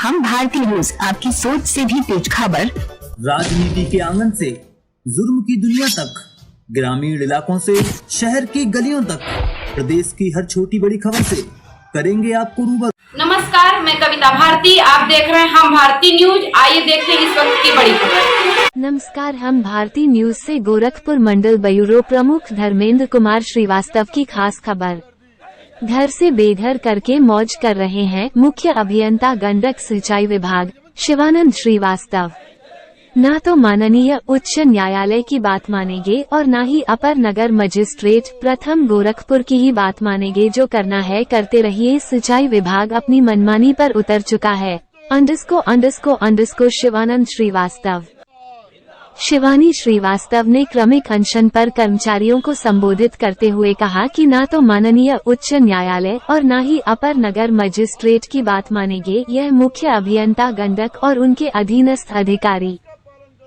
हम भारतीय न्यूज, आपकी सोच से भी तेज खबर। राजनीति के आंगन से जुर्म की दुनिया तक, ग्रामीण इलाकों से शहर की गलियों तक, प्रदेश की हर छोटी बड़ी खबर से करेंगे आपको रूबरू। नमस्कार, मैं कविता भारती, आप देख रहे हैं हम भारती न्यूज। आइए देखते हैं इस वक्त की बड़ी खबर। नमस्कार, हम भारती न्यूज से गोरखपुर मंडल ब्यूरो प्रमुख धर्मेंद्र कुमार श्रीवास्तव की खास खबर। घर से बेघर करके मौज कर रहे हैं मुख्य अभियंता गंडक सिंचाई विभाग शिवानंद श्रीवास्तव। न तो माननीय उच्च न्यायालय की बात मानेंगे और न ही अपर नगर मजिस्ट्रेट प्रथम गोरखपुर की ही बात मानेंगे। जो करना है करते रहिए। सिंचाई विभाग अपनी मनमानी पर उतर चुका है। _ शिवानंद श्रीवास्तव। शिवानी श्रीवास्तव ने क्रमिक अनशन पर कर्मचारियों को संबोधित करते हुए कहा कि न तो माननीय उच्च न्यायालय और न ही अपर नगर मजिस्ट्रेट की बात मानेंगे यह मुख्य अभियंता गंडक और उनके अधीनस्थ अधिकारी।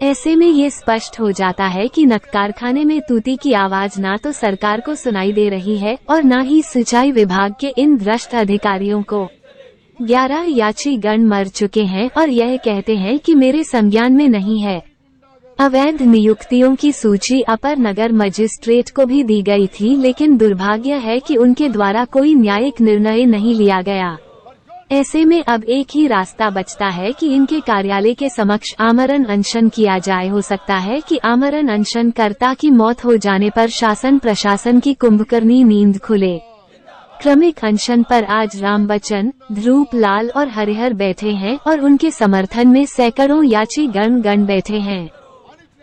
ऐसे में ये स्पष्ट हो जाता है कि कारखाने में तूती की आवाज ना तो सरकार को सुनाई दे रही है और न ही सिंचाई विभाग के इन भ्रष्ट अधिकारियों को। 11 याची गण मर चुके हैं और यह कहते हैं कि मेरे संज्ञान में नहीं है। अवैध नियुक्तियों की सूची अपर नगर मजिस्ट्रेट को भी दी गई थी, लेकिन दुर्भाग्य है कि उनके द्वारा कोई न्यायिक निर्णय नहीं लिया गया। ऐसे में अब एक ही रास्ता बचता है कि इनके कार्यालय के समक्ष आमरण अनशन किया जाए। हो सकता है कि आमरण अनशन कर्ता की मौत हो जाने पर शासन प्रशासन की कुंभकर्णी नींद खुले। क्रमिक अनशन पर आज राम बच्चन, ध्रुव लाल और हरिहर बैठे हैं और उनके समर्थन में सैकड़ों याची गण बैठे हैं।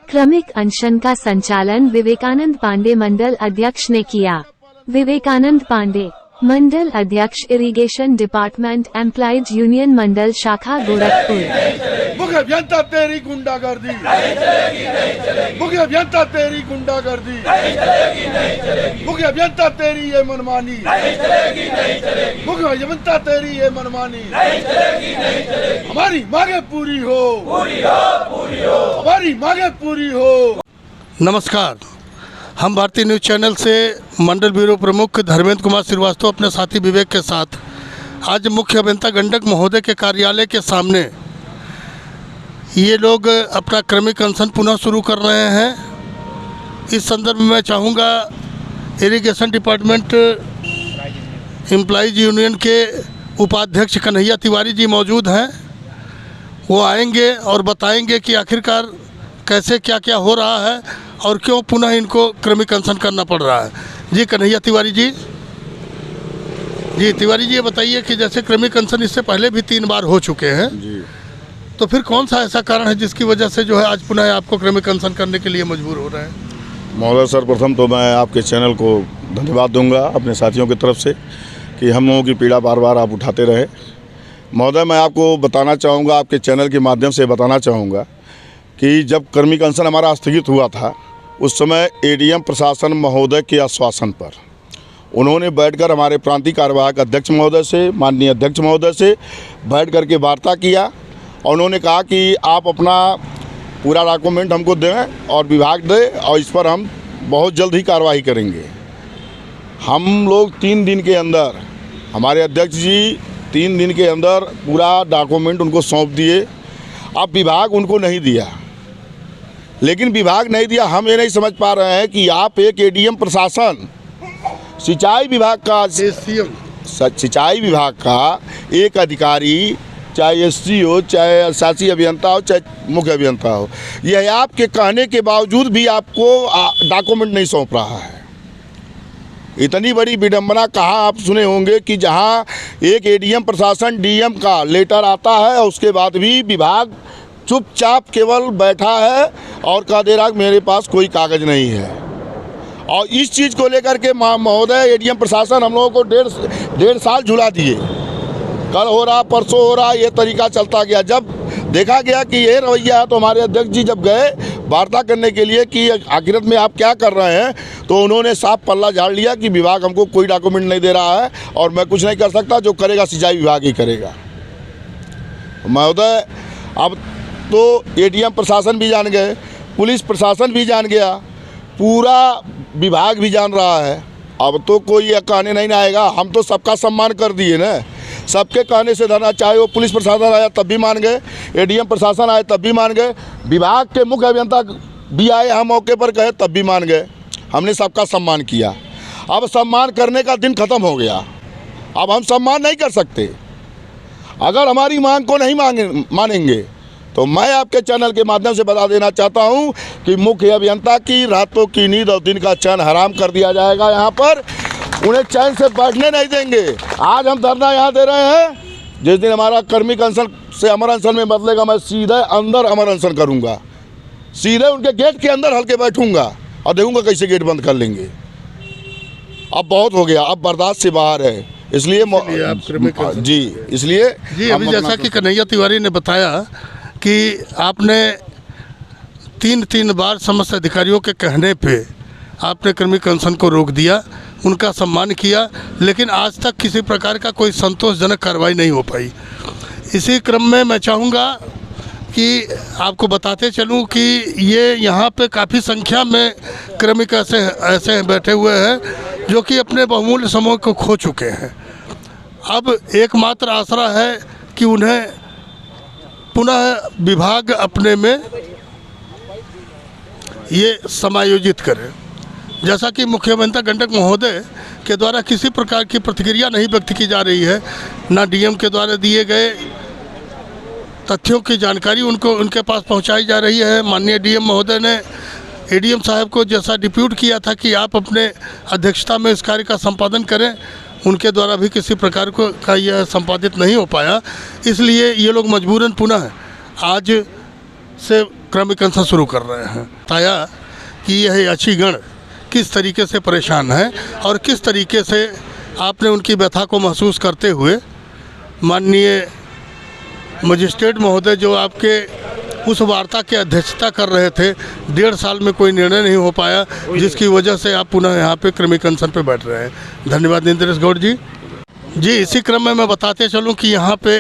क्रमिक अनशन का संचालन विवेकानंद पांडे मंडल अध्यक्ष ने किया। विवेकानंद पांडे, मंडल अध्यक्ष, इरिगेशन डिपार्टमेंट एम्प्लॉयज यूनियन मंडल शाखा गोरखपुर। मुख्य अभियंता तेरी गुंडागर्दी, मुख्य अभियंता तेरी गुंडागर्दी, मुख्य अभियंता तेरी ये मनमानी, मुख्य अभियंता तेरी ये मनमानी। हमारी मांगे पूरी हो, हमारी मांगे पूरी हो। नमस्कार, हम भारतीय न्यूज़ चैनल से मंडल ब्यूरो प्रमुख धर्मेंद्र कुमार श्रीवास्तव अपने साथी विवेक के साथ आज मुख्य अभियंता गंडक महोदय के कार्यालय के सामने ये लोग अपना क्रमिक अनशन पुनः शुरू कर रहे हैं। इस संदर्भ में मैं चाहूँगा इरिगेशन डिपार्टमेंट एम्प्लॉयज यूनियन के उपाध्यक्ष कन्हैया तिवारी जी मौजूद हैं। वो आएंगे और बताएंगे कि आखिरकार कैसे क्या क्या हो रहा है और क्यों पुनः इनको क्रमिक अनशन करना पड़ रहा है। जी कन्हैया तिवारी जी। जी तिवारी जी, ये बताइए कि जैसे क्रमिक अनशन इससे पहले भी 3 बार हो चुके हैं जी, तो फिर कौन सा ऐसा कारण है जिसकी वजह से जो है आज पुनः आपको क्रमिक अनशन करने के लिए मजबूर हो रहे हैं? महोदय सर, प्रथम तो मैं आपके चैनल को धन्यवाद दूंगा अपने साथियों की तरफ से कि हम लोगों की पीड़ा बार बार आप उठाते रहे। महोदय, मैं आपको बताना चाहूँगा, आपके चैनल के माध्यम से बताना चाहूँगा कि जब क्रमिक अनशन हमारा स्थगित हुआ था उस समय एडीएम प्रशासन महोदय के आश्वासन पर उन्होंने बैठकर हमारे प्रांतीय कार्यवाहक अध्यक्ष महोदय से, माननीय अध्यक्ष महोदय से बैठ करके वार्ता किया और उन्होंने कहा कि आप अपना पूरा डॉक्यूमेंट हमको दें और विभाग दे और इस पर हम बहुत जल्द ही कार्रवाई करेंगे। हम लोग 3 दिन के अंदर, हमारे अध्यक्ष जी 3 दिन के अंदर पूरा डॉक्यूमेंट उनको सौंप दिए। अब विभाग उनको नहीं दिया, लेकिन विभाग नहीं दिया, हम ये नहीं समझ पा रहे हैं कि आप एक एडीएम प्रशासन, सिंचाई विभाग का, सिंचाई विभाग का एक अधिकारी, चाहे एससी हो, चाहे शासी अभियंता हो, चाहे मुख्य अभियंता हो, यह आपके कहने के बावजूद भी आपको डॉक्यूमेंट नहीं सौंप रहा है। इतनी बड़ी विडंबना कहाँ आप सुने होंगे कि जहाँ एक एडीएम प्रशासन डीएम का लेटर आता है और उसके बाद भी विभाग चुपचाप केवल बैठा है और कह दे रहा मेरे पास कोई कागज़ नहीं है। और इस चीज़ को लेकर के महोदय एडीएम प्रशासन हम लोगों को डेढ़ साल झुला दिए। कल हो रहा, परसों हो रहा, ये तरीका चलता गया। जब देखा गया कि ये रवैया है तो हमारे अध्यक्ष जी जब गए वार्ता करने के लिए कि आखिरत में आप क्या कर रहे हैं, तो उन्होंने साफ पल्ला झाड़ लिया कि विभाग हमको कोई डॉक्यूमेंट नहीं दे रहा है और मैं कुछ नहीं कर सकता, जो करेगा सिंचाई विभाग ही करेगा। महोदय, अब तो एडीएम प्रशासन भी जान गए, पुलिस प्रशासन भी जान गया, पूरा विभाग भी जान रहा है। अब तो कोई ये कहने नहीं आएगा, हम तो सबका सम्मान कर दिए ना। सबके कहने से धरना, चाहे वो पुलिस प्रशासन आया तब भी मान गए, एडीएम प्रशासन आए तब भी मान गए, विभाग के मुख्य अभियंता भी आए, हम मौके पर गए तब भी मान गए। हमने सबका सम्मान किया। अब सम्मान करने का दिन खत्म हो गया, अब हम सम्मान नहीं कर सकते। अगर हमारी मांग को नहीं मानेंगे तो मैं आपके चैनल के माध्यम से बता देना चाहता हूं कि मुख्य अभियंता की रातों की नींद और दिन का चैन हराम कर दिया जाएगा। यहाँ पर उन्हें चैन से बैठने नहीं देंगे। आज हम धरना यहाँ दे रहे हैं, जिस दिन हमारा कर्मिक अनशन से अमर अनशन में बदलेगा, मैं सीधे अंदर अमर अनशन करूँगा, सीधे उनके गेट के अंदर हल्के बैठूँगा और देखूँगा कैसे गेट बंद कर लेंगे। अब बहुत हो गया, अब बर्दाश्त से बाहर है, इसलिए आप जी इसलिए जी अभी जैसा कि कन्हैया तिवारी ने बताया कि आपने तीन बार समस्त अधिकारियों के कहने पे आपने कर्मिक अनशन को रोक दिया, उनका सम्मान किया, लेकिन आज तक किसी प्रकार का कोई संतोषजनक कार्रवाई नहीं हो पाई। इसी क्रम में मैं चाहूँगा कि आपको बताते चलूं कि ये यहाँ पे काफ़ी संख्या में क्रमिक ऐसे बैठे हुए हैं जो कि अपने बहुमूल्य समय को खो चुके हैं। अब एकमात्र आसरा है कि उन्हें पुनः विभाग अपने में ये समायोजित करे। जैसा कि मुख्य अभियंता गंडक महोदय के द्वारा किसी प्रकार की प्रतिक्रिया नहीं व्यक्त की जा रही है, ना डीएम के द्वारा दिए गए तथ्यों की जानकारी उनके पास पहुंचाई जा रही है। माननीय डीएम महोदय ने एडीएम साहब को जैसा डिप्यूट किया था कि आप अपने अध्यक्षता में इस कार्य का संपादन करें, उनके द्वारा भी किसी प्रकार का यह संपादित नहीं हो पाया, इसलिए ये लोग मजबूरन पुनः आज से क्रमिक अनशन शुरू कर रहे हैं। बताया कि यह याचीगण किस तरीके से परेशान है और किस तरीके से आपने उनकी व्यथा को महसूस करते हुए माननीय मजिस्ट्रेट महोदय जो आपके उस वार्ता की अध्यक्षता कर रहे थे, 1.5 साल में कोई निर्णय नहीं हो पाया, जिसकी वजह से आप पुनः यहाँ पे क्रमिक अनशन पे बैठ रहे हैं। धन्यवाद इंद्रेश गौड़ जी। जी इसी क्रम में मैं बताते चलूँ कि यहाँ पे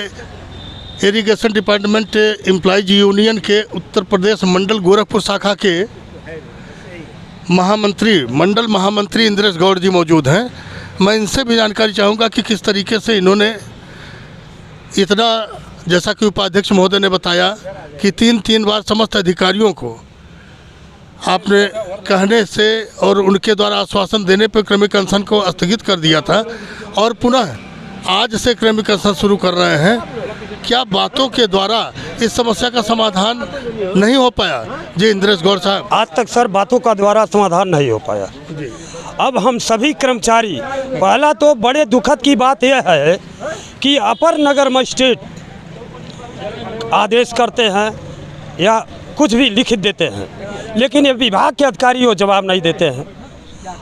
इरिगेशन डिपार्टमेंट एम्प्लॉयज यूनियन के उत्तर प्रदेश मंडल गोरखपुर शाखा के मंडल महामंत्री इंद्रेश गौड़ जी मौजूद हैं। मैं इनसे भी जानकारी चाहूँगा कि किस तरीके से इन्होंने इतना, जैसा कि उपाध्यक्ष महोदय ने बताया कि तीन बार समस्त अधिकारियों को आपने कहने से और उनके द्वारा आश्वासन देने पर क्रमिक अनशन को स्थगित कर दिया था और पुनः आज से क्रमिक अनशन शुरू कर रहे हैं। क्या बातों के द्वारा इस समस्या का समाधान नहीं हो पाया? जी इंद्रेश गौड़ साहब। आज तक सर बातों का द्वारा समाधान नहीं हो पाया। अब हम सभी कर्मचारी, पहला तो बड़े दुखद की बात यह है कि अपर नगर मजिस्ट्रेट आदेश करते हैं या कुछ भी लिख देते हैं, लेकिन ये विभाग के अधिकारी वो जवाब नहीं देते हैं।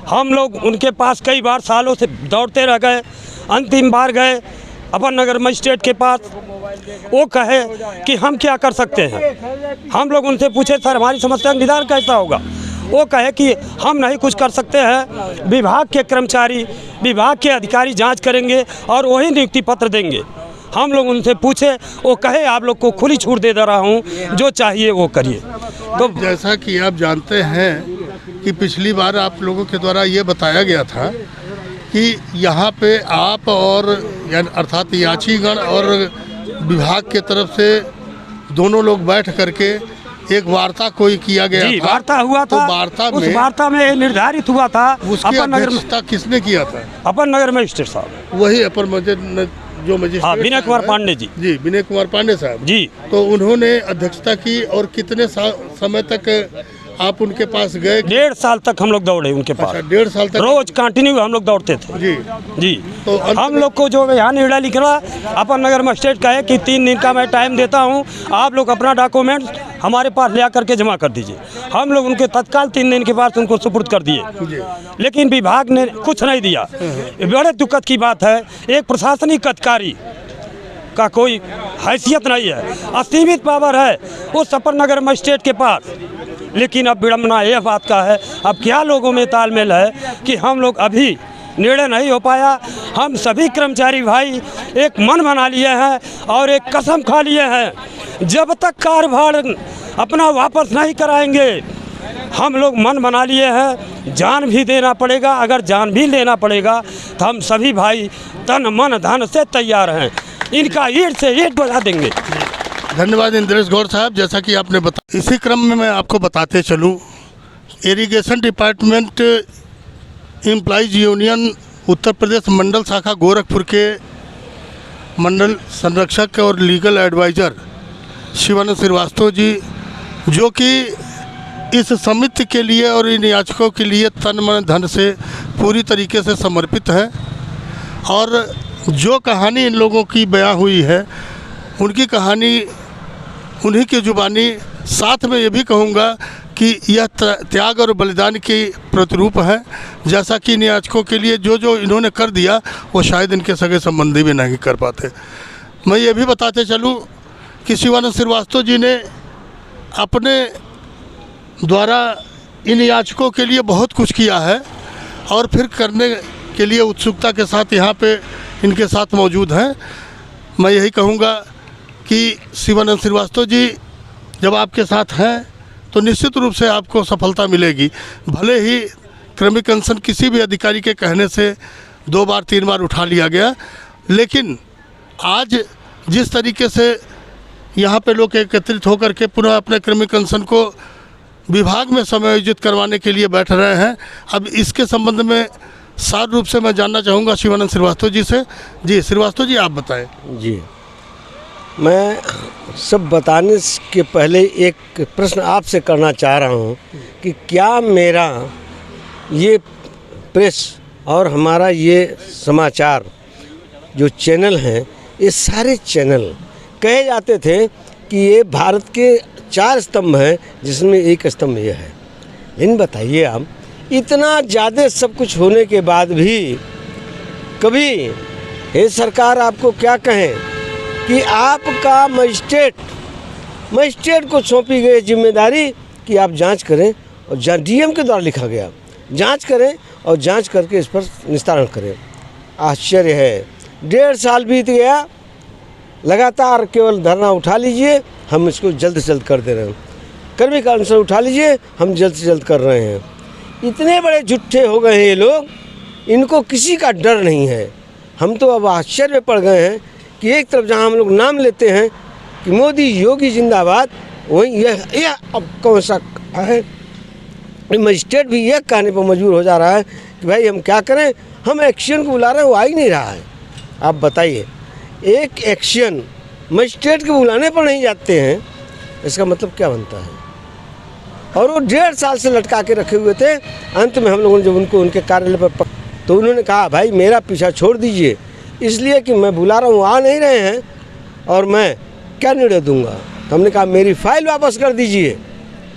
हम लोग उनके पास कई बार सालों से दौड़ते रह गए, अंतिम बार गए अपर नगर मजिस्ट्रेट के पास, वो कहे कि हम क्या कर सकते हैं। हम लोग उनसे पूछे सर हमारी समस्या का निदान कैसा होगा, वो कहे कि हम नहीं कुछ कर सकते हैं, विभाग के कर्मचारी, विभाग के अधिकारी जांच करेंगे और वही नियुक्ति पत्र देंगे। हम लोग उनसे पूछे, वो कहे आप लोग को खुली छूट दे रहा हूँ, जो चाहिए वो करिए। तो जैसा कि आप जानते हैं कि पिछली बार आप लोगों के द्वारा ये बताया गया था कि यहाँ पे आप और अर्थात याचीगण और विभाग के तरफ से दोनों लोग बैठ करके एक वार्ता कोई किया गया था। वार्ता हुआ था। तो उस वार्ता में निर्धारित हुआ था, उसकी अध्यक्षता किसने किया था? अपर नगर मजिस्ट्रेट साहब। वही अपर जो मजिस्ट्रेट विनय कुमार पांडे जी। जी विनय कुमार पांडे साहब जी। तो उन्होंने अध्यक्षता की और कितने समय तक आप उनके पास गए? 1.5 साल तक हम लोग दौड़े उनके पास। 1.5 साल तक रोज कंटिन्यू हम लोग दौड़ते थे। जी जी। तो हम लोग को जो यहाँ निर्णय लिख रहा, अपर नगर मजिस्ट्रेट कहे कि 3 दिन का मैं टाइम देता हूँ, आप लोग अपना डॉक्यूमेंट हमारे पास ले कर के जमा कर दीजिए। हम लोग उनके तत्काल 3 दिन के बाद उनको सुपुर्द कर दिए, लेकिन विभाग ने कुछ नहीं दिया। बड़े दुखद की बात है, एक प्रशासनिक अधिकारी का कोई हैसियत नहीं है, असीमित पावर है उस अपर नगर मजिस्ट्रेट के पास। लेकिन अब विडम्बना यह बात का है, अब क्या लोगों में तालमेल है कि हम लोग अभी निर्णय नहीं हो पाया। हम सभी कर्मचारी भाई एक मन बना लिए हैं और एक कसम खा लिए हैं, जब तक कार्यभार अपना वापस नहीं कराएंगे हम लोग मन बना लिए हैं, जान भी देना पड़ेगा, अगर जान भी लेना पड़ेगा तो हम सभी भाई तन मन धन से तैयार हैं, इनका ईंट से ईंट बजा देंगे। धन्यवाद इंद्रेश गौर साहब। जैसा कि आपने बताया, इसी क्रम में मैं आपको बताते चलूं, irrigation department employees union Uttar Pradesh मंडल शाखा गोरखपुर के मंडल संरक्षक और लीगल एडवाइज़र शिवानंद श्रीवास्तव जी, जो कि इस समिति के लिए और इन याचकों के लिए तन मन धन से पूरी तरीके से समर्पित है, और जो कहानी इन लोगों की बयां हुई है उनकी कहानी उन्हीं की जुबानी, साथ में ये भी कहूँगा कि यह त्याग और बलिदान की प्रतिरूप है। जैसा कि इन याचकों के लिए जो जो इन्होंने कर दिया वो शायद इनके सगे संबंधी भी नहीं कर पाते। मैं ये भी बताते चलूँ कि शिवानंद श्रीवास्तव जी ने अपने द्वारा इन याचकों के लिए बहुत कुछ किया है और फिर करने के लिए उत्सुकता के साथ यहाँ पे इनके साथ मौजूद हैं। मैं यही कहूँगा कि शिवानंद श्रीवास्तव जी जब आपके साथ हैं तो निश्चित रूप से आपको सफलता मिलेगी। भले ही क्रमिक अनशन किसी भी अधिकारी के कहने से 2 बार 3 बार उठा लिया गया, लेकिन आज जिस तरीके से यहाँ पे लोग एकत्रित होकर के पुनः अपने क्रमिक अनशन को विभाग में समायोजित करवाने के लिए बैठ रहे हैं, अब इसके संबंध में सार रूप से मैं जानना चाहूँगा शिवानंद श्रीवास्तव जी से। जी श्रीवास्तव जी, आप बताएं। जी, मैं सब बताने के पहले एक प्रश्न आपसे करना चाह रहा हूँ कि क्या मेरा ये प्रेस और हमारा ये समाचार जो चैनल हैं, ये सारे चैनल कहे जाते थे कि ये भारत के 4 स्तंभ हैं जिसमें एक स्तंभ ये है, लेकिन बताइए आप, इतना ज़्यादा सब कुछ होने के बाद भी कभी ये सरकार आपको क्या कहें कि आपका मजिस्ट्रेट को सौंपी गई जिम्मेदारी कि आप जांच करें, और डीएम के द्वारा लिखा गया जांच करें और जांच करके इस पर निस्तारण करें। आश्चर्य है, 1.5 साल बीत गया, लगातार केवल धरना उठा लीजिए, हम इसको जल्द से जल्द कर दे रहे हैं, कर्मिक अनशन उठा लीजिए, हम जल्द से जल्द कर रहे हैं। इतने बड़े झूठे हो गए हैं ये लोग, इनको किसी का डर नहीं है। हम तो अब आश्चर्य में पड़ गए हैं कि एक तरफ जहां हम लोग नाम लेते हैं कि मोदी योगी जिंदाबाद, वहीं यह अब कौन सा है, मजिस्ट्रेट भी यह कहने पर मजबूर हो जा रहा है कि भाई हम क्या करें, हम एक्शन को बुला रहे हैं, वो आ ही नहीं रहा है। आप बताइए, एक एक्शन मजिस्ट्रेट के बुलाने पर नहीं जाते हैं, इसका मतलब क्या बनता है? और वो 1.5 साल से लटका के रखे हुए थे। अंत में हम लोगों ने जब उनको उनके कार्यालय पर तो उन्होंने कहा भाई मेरा पीछा छोड़ दीजिए, इसलिए कि मैं बुला रहा हूँ, आ नहीं रहे हैं और मैं क्या निर्णय दूंगा। तो हमने कहा मेरी फाइल वापस कर दीजिए,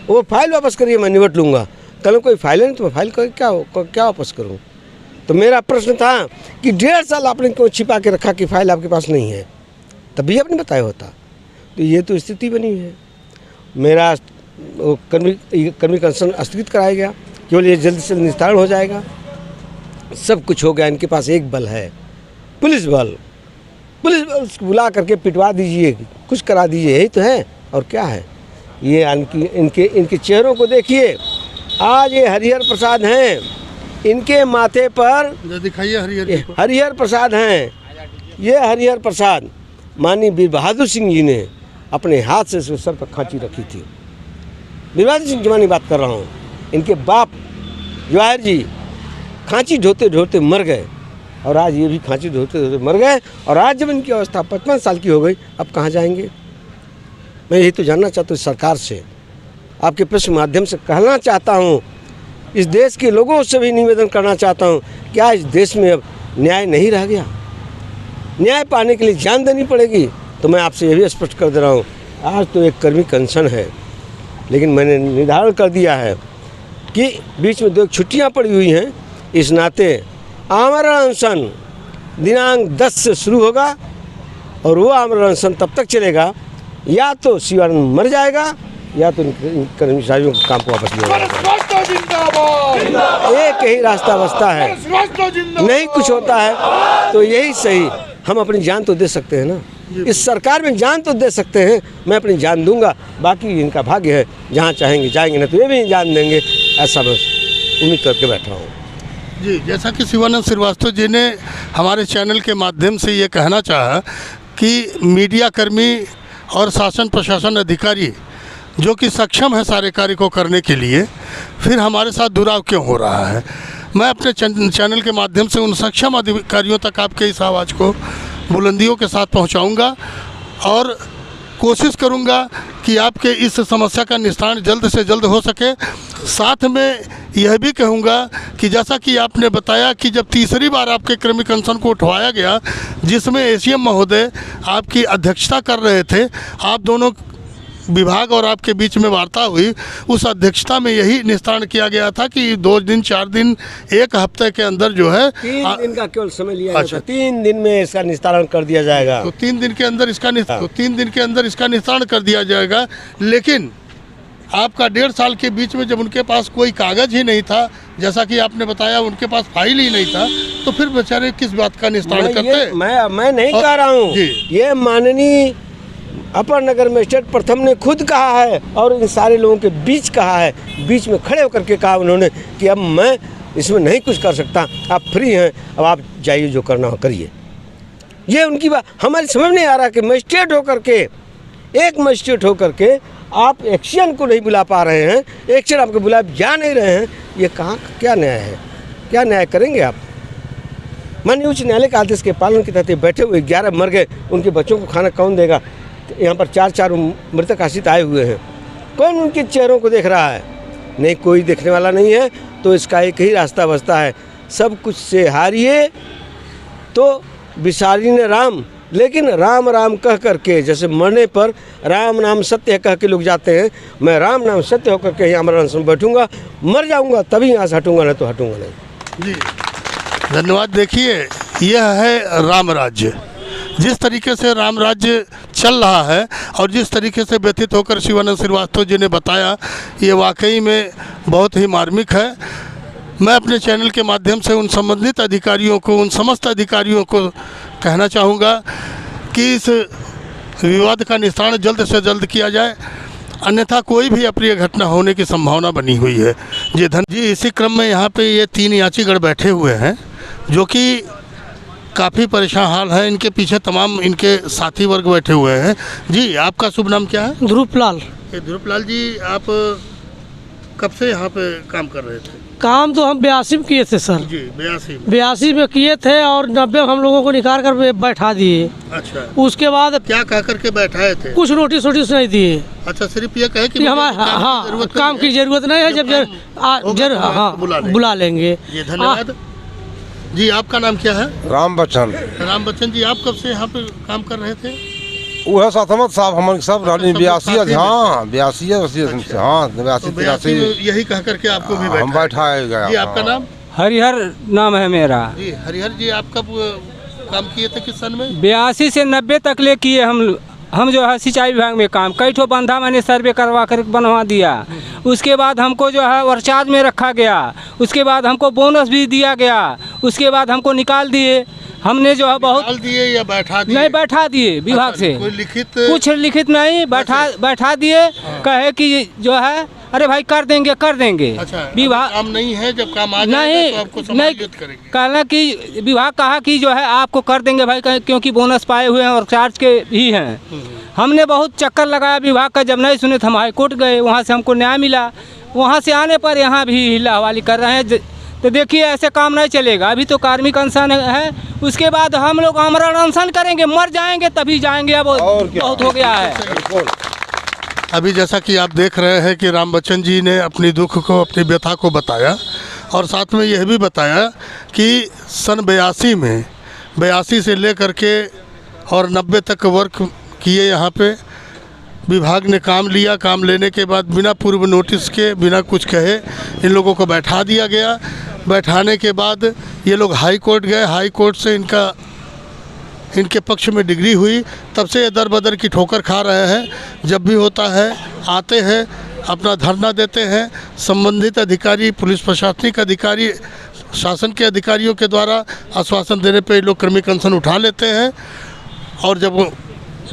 वो फाइल वापस करिए, मैं निपट लूँगा। कल कोई फाइल है नहीं तो मैं फाइल कर क्या वापस करूँ? तो मेरा प्रश्न था कि 1.5 साल आपने क्यों छिपा के रखा कि फाइल आपके पास नहीं है, तभी आपने बताया होता। तो ये तो स्थिति बनी है। मेरा कर्मिक अनशन स्थगित कराया गया, केवल ये जल्द से जल्द निस्तारण हो जाएगा। सब कुछ हो गया, इनके पास एक बल है, पुलिस बल उसको बुला करके पिटवा दीजिए, कुछ करा दीजिए, यही तो है। और क्या है ये? इनके चेहरों को देखिए। आज ये हरिहर प्रसाद हैं, इनके माथे पर दिखाइए हरिहर प्रसाद हैं। ये हरिहर प्रसाद माननीय वीर बहादुर सिंह जी ने अपने हाथ से इसके सर पर खांची रखी थी। वीर बहादुर सिंह जवानी बात कर रहा हूँ। इनके बाप जवाहर जी खांची ढोते ढोते मर गए, और आज ये भी खांची ढोते ढोते मर गए। और आज जब इनकी अवस्था 55 साल की हो गई, अब कहाँ जाएंगे? मैं यही तो जानना चाहता हूँ सरकार से, आपके प्रश्न माध्यम से कहना चाहता हूँ, इस देश के लोगों से भी निवेदन करना चाहता हूँ, क्या इस देश में अब न्याय नहीं रह गया? न्याय पाने के लिए जान देनी पड़ेगी। तो मैं आपसे ये भी स्पष्ट कर दे रहा हूँ, आज तो एक कर्मिक अनशन है, लेकिन मैंने निर्धारण कर दिया है कि बीच में 2 छुट्टियाँ पड़ी हुई हैं, इस नाते आमरण अनशन दिनांक 10 से शुरू होगा, और वो आमरण अनशन तब तक चलेगा या तो शिवानंद मर जाएगा या तो कर्मचारियों के काम को वापस लिया जाएगा। एक ही रास्ता बचता है, नहीं कुछ होता है तो यही सही, हम अपनी जान तो दे सकते हैं ना। इस सरकार में जान तो दे सकते हैं, मैं अपनी जान दूंगा, बाकी इनका भाग्य है, जहाँ चाहेंगे जाएंगे, नहीं तो ये भी जान देंगे, ऐसा मैं उम्मीद करके बैठा हूँ। जी, जैसा कि शिवानंद श्रीवास्तव जी ने हमारे चैनल के माध्यम से ये कहना चाहा कि मीडिया कर्मी और शासन प्रशासन अधिकारी जो कि सक्षम है सारे कार्य को करने के लिए, फिर हमारे साथ दुराव क्यों हो रहा है। मैं अपने चैनल के माध्यम से उन सक्षम अधिकारियों तक आपके इस आवाज़ को बुलंदियों के साथ पहुंचाऊंगा और कोशिश करूंगा कि आपके इस समस्या का निस्तारण जल्द से जल्द हो सके। साथ में यह भी कहूंगा कि जैसा कि आपने बताया कि जब तीसरी बार आपके क्रमिक अनशन को उठवाया गया, जिसमें एसीएम महोदय आपकी अध्यक्षता कर रहे थे, आप दोनों विभाग और आपके बीच में वार्ता हुई, उस अध्यक्षता में यही निस्तारण किया गया था कि 2 दिन 4 दिन 1 हफ्ते के अंदर जो है 3 दिन का केवल समय लिया गया था। 3 दिन में इसका निस्तारण कर दिया जाएगा। तो 3 दिन के अंदर इसका निस्तारण कर दिया जाएगा। लेकिन आपका 1.5 साल के बीच में जब उनके पास कोई कागज ही नहीं था, जैसा कि आपने बताया उनके पास फाइल ही नहीं था, तो फिर बेचारे किस बात का निस्तारण करते? मैं नहीं कह रहा हूँ, ये माननीय अपर नगर मजिस्ट्रेट प्रथम ने खुद कहा है और इन सारे लोगों के बीच कहा है, बीच में खड़े होकर के कहा उन्होंने कि अब मैं इसमें नहीं कुछ कर सकता, आप फ्री हैं, अब आप जाइए, जो करना हो करिए। ये उनकी बात हमारी समझ नहीं आ रहा कि मजिस्ट्रेट होकर के, एक मजिस्ट्रेट होकर के आप एक्शन को नहीं बुला पा रहे हैं, एक्शन आपको बुला जा नहीं रहे हैं। ये कहाँ क्या न्याय है? क्या न्याय करेंगे आप? माननीय उच्च न्यायालय के आदेश के पालन के तहत बैठे हुए 11 मर गए, उनके बच्चों को खाना कौन देगा? यहाँ पर 4 मृतक आश्रित आए हुए हैं, कौन उनके चेहरों को देख रहा है? नहीं, कोई देखने वाला नहीं है। तो इसका एक ही रास्ता बचता है, सब कुछ से हारिए तो विसारी ने राम, लेकिन राम राम कह करके, जैसे मरने पर राम नाम सत्य कह के लोग जाते हैं, मैं राम नाम सत्य होकर के यहाँ मरण में बैठूंगा, मर जाऊंगा तभी यहाँ से हटूंगा, नहीं तो हटूंगा नहीं। जी धन्यवाद। देखिए, यह है राम राज्य। जिस तरीके से राम राज्य चल रहा है और जिस तरीके से व्यतीत होकर शिवानंद श्रीवास्तव जी ने बताया, ये वाकई में बहुत ही मार्मिक है। मैं अपने चैनल के माध्यम से उन संबंधित अधिकारियों को, उन समस्त अधिकारियों को कहना चाहूँगा कि इस विवाद का निस्तारण जल्द से जल्द किया जाए, अन्यथा कोई भी अप्रिय घटना होने की संभावना बनी हुई है। जी इसी क्रम में यहाँ पे ये 3 याचीगढ़ बैठे हुए हैं जो कि काफ़ी परेशान हाल है। इनके पीछे तमाम इनके साथी वर्ग बैठे हुए हैं। जी, आपका शुभ नाम क्या है? ध्रुवलाल। ध्रुवलाल जी, आप कब से यहाँ पे काम कर रहे थे? काम तो हम 82 में किए थे सर। जी, 82 में किए थे और 90 में हम लोगों को निकाल कर बैठा दिए। अच्छा, उसके बाद क्या कह करके बैठाए थे? कुछ नोटिस नहीं दिए। अच्छा, सिर्फ ये कहे कि हमारे काम की जरूरत नहीं है, जब बुला लेंगे। धन्यवाद। जी, आपका नाम क्या है? राम बच्चन। राम बच्चन जी, आप कब से यहाँ पे काम कर रहे थे? वो है साथमत साहब, हमारे सब 82 हाँ 83 यही कह करके आपको भी हम बैठाया गया। जी, आपका नाम? हरिहर नाम है मेरा। जी, हरिहर जी, आप कब काम किए थे, किस सन में? 82 से 90 तक ले किए हम जो है सिंचाई विभाग में काम। कई ठो बंधा मैंने सर्वे करवा कर बनवा दिया। उसके बाद हमको जो है ओवरचार्ज में रखा गया। उसके बाद हमको बोनस भी दिया गया। उसके बाद हमको निकाल दिए। हमने जो है बहुत दिए या बैठा दिए? नहीं, बैठा दिए विभाग से। कोई लिखित? कुछ लिखित नहीं, बैठा दिए। कहे कि जो है अरे भाई कर देंगे। अच्छा, विभाग काम नहीं है, जब काम आ जाएगा तो आपको समायोजित करेंगे। कहना कि विभाग कहा कि जो है आपको कर देंगे भाई, क्योंकि बोनस पाए हुए हैं और चार्ज के भी हैं। हमने बहुत चक्कर लगाया विभाग का, जब नहीं सुने तो हम हाई कोर्ट गए, वहाँ से हमको न्याय मिला। वहाँ से आने पर यहाँ भी हिला हवाली कर रहे हैं। तो देखिए, ऐसे काम नहीं चलेगा। अभी तो कार्मिक अनशन है, उसके बाद हम लोग आमरण अनशन करेंगे, मर जाएंगे तभी जाएंगे। अब बहुत हो गया है। अभी जैसा कि आप देख रहे हैं कि राम बच्चन जी ने अपनी दुख को, अपनी व्यथा को बताया और साथ में यह भी बताया कि सन 82 से लेकर के और 90 तक वर्क किए यहाँ पे। विभाग ने काम लिया। काम लेने के बाद बिना पूर्व नोटिस के, बिना कुछ कहे इन लोगों को बैठा दिया गया। बैठाने के बाद ये लोग हाई कोर्ट गए। हाई कोर्ट से इनके पक्ष में डिग्री हुई। तब से ये दर बदर की ठोकर खा रहे हैं। जब भी होता है आते हैं, अपना धरना देते हैं। संबंधित अधिकारी, पुलिस प्रशासनिक अधिकारी, शासन के अधिकारियों के द्वारा आश्वासन देने पे लोग क्रमिक अनशन उठा लेते हैं और जब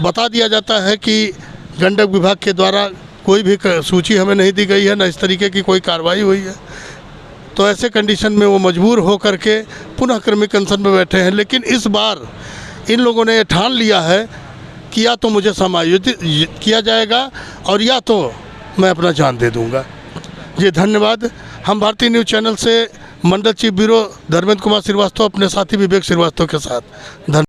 बता दिया जाता है कि गंडक विभाग के द्वारा कोई भी सूची हमें नहीं दी गई है, न इस तरीके की कोई कार्रवाई हुई है। तो ऐसे कंडीशन में वो मजबूर हो करके पुनः क्रमिक अनशन में बैठे हैं। लेकिन इस बार इन लोगों ने ये ठान लिया है कि या तो मुझे समायोजित किया जाएगा और या तो मैं अपना जान दे दूंगा। जी धन्यवाद। हम भारतीय न्यूज़ चैनल से मंडल चीफ ब्यूरो धर्मेंद्र कुमार श्रीवास्तव अपने साथी विवेक श्रीवास्तव के साथ। धन्यवाद।